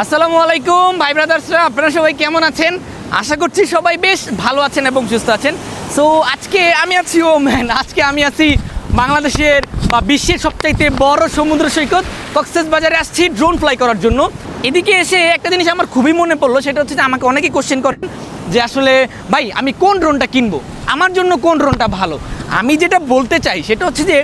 আসসালামু আলাইকুম ভাই ব্রাদার্সরা, আপনারা সবাই কেমন আছেন? আশা করছি সবাই বেশ ভালো আছেন এবং সুস্থ আছেন। সো আজকে আমি আছি বাংলাদেশের বা বিশ্বের সবচাইতে বড় সমুদ্র সৈকত কক্সবাজারে আসছি ড্রোন ফ্লাই করার জন্য। এদিকে এসে একটা জিনিস আমার খুবই মনে পড়লো, সেটা হচ্ছে যে আমাকে অনেকেই কোশ্চেন করেন যে আসলে ভাই আমি কোন ড্রোনটা কিনবো, আমার জন্য কোন ড্রোনটা ভালো। আমি যেটা বলতে চাই সেটা হচ্ছে যে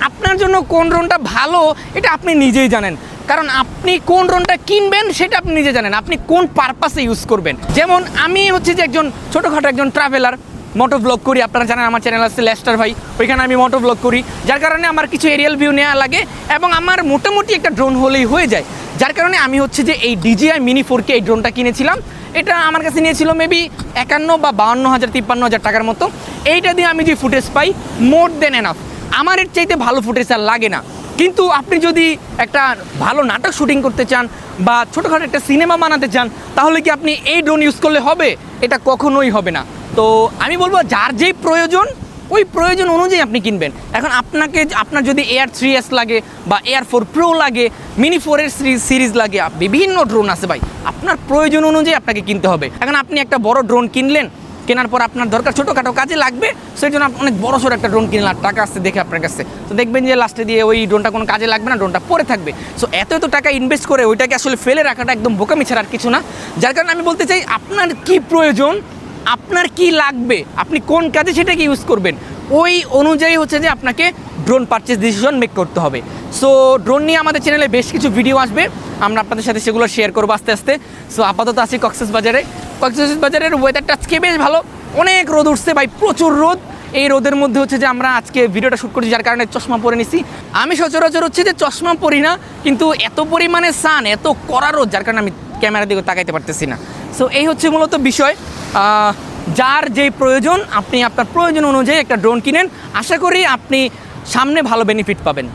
আপনার জন্য কোন ড্রোনটা ভালো এটা আপনি নিজেই জানেন, কারণ আপনি কোন ড্রোনটা কিনবেন সেটা আপনি নিজে জানেন, আপনি কোন পারপাসে ইউজ করবেন। যেমন আমি হচ্ছে যে একজন ছোটোখাটো একজন ট্রাভেলার, মোটো ব্লগ করি। আপনারা জানেন আমার চ্যানেল আছে লেস্টার ভাই, ওইখানে আমি মোটো ব্লগ করি, যার কারণে আমার কিছু এরিয়াল ভিউ নেওয়া লাগে এবং আমার মোটামুটি একটা ড্রোন হলেই হয়ে যায়। যার কারণে আমি হচ্ছে যে এই DJI Mini 4K এই ড্রোনটা কিনেছিলাম। এটা আমার কাছে নিয়েছিল মেবি 51 বা 52,000 53,000 টাকার মতো। এইটা দিয়ে আমি যে ফুটেজ পাই মোর দেন এনাফ, আমার এর চাইতে ভালো ফুটেজ আর লাগে না। কিন্তু আপনি যদি একটা ভালো নাটক শুটিং করতে চান বা ছোটোখাটো একটা সিনেমা বানাতে চান, তাহলে কি আপনি এই ড্রোন ইউজ করলে হবে? এটা কখনোই হবে না। তো আমি বলবো যার যেই প্রয়োজন ওই প্রয়োজন অনুযায়ী আপনি কিনবেন। এখন আপনার যদি Air 3s লাগে বা Air 4 Pro লাগে, Mini 4 সিরিজ লাগে, বিভিন্ন ড্রোন আছে ভাই, আপনার প্রয়োজন অনুযায়ী আপনাকে কিনতে হবে। এখন আপনি একটা বড় ড্রোন কিনলেন, কেনার পর আপনার দরকার ছোটোখাটো কাজে লাগবে, সেই জন্য অনেক বড় সড়ো একটা ড্রোন কিনলেন, টাকা আসছে দেখে আপনার কাছে, তো দেখবেন যে লাস্টে দিয়ে ওই ড্রোনটা কোনো কাজে লাগবে না, ড্রোনটা পরে থাকবে। সো এত টাকা ইনভেস্ট করে ওইটাকে আসলে ফেলে রাখাটা একদম বোকামি ছাড়া আর কিছু না। যার কারণে আমি বলতে চাই আপনার কি প্রয়োজন, আপনার কি লাগবে, আপনি কোন কাজে সেটাকে ইউজ করবেন, ওই অনুযায়ী হচ্ছে যে আপনাকে ড্রোন পারচেজ ডিসিশন মেক করতে হবে। সো ড্রোন নিয়ে আমাদের চ্যানেলে বেশ কিছু ভিডিও আসবে, আমরা আপনাদের সাথে সেগুলো শেয়ার করবো আস্তে আস্তে। সো আপাতত আছি কক্সবাজারের ওয়েদারটা আজকে বেশ ভালো, অনেক রোদ উঠছে ভাই, প্রচুর রোদ। এই রোদের মধ্যে হচ্ছে যে আমরা আজকে ভিডিওটা শ্যুট করছি, যার কারণে চশমা পরে নিছি। আমি সচরাচর হচ্ছে যে চশমা পরি না, কিন্তু এত পরিমাণে সান, এত কড়া রোদ, যার কারণে আমি ক্যামেরার দিকে তাকাইতে পারতেছি না। সো এই হচ্ছে মূলত বিষয়। যার যেই প্রয়োজন আপনি আপনার প্রয়োজন অনুযায়ী একটা ড্রোন কিনেন, আশা করি আপনি সামনে ভালো বেনিফিট পাবেন।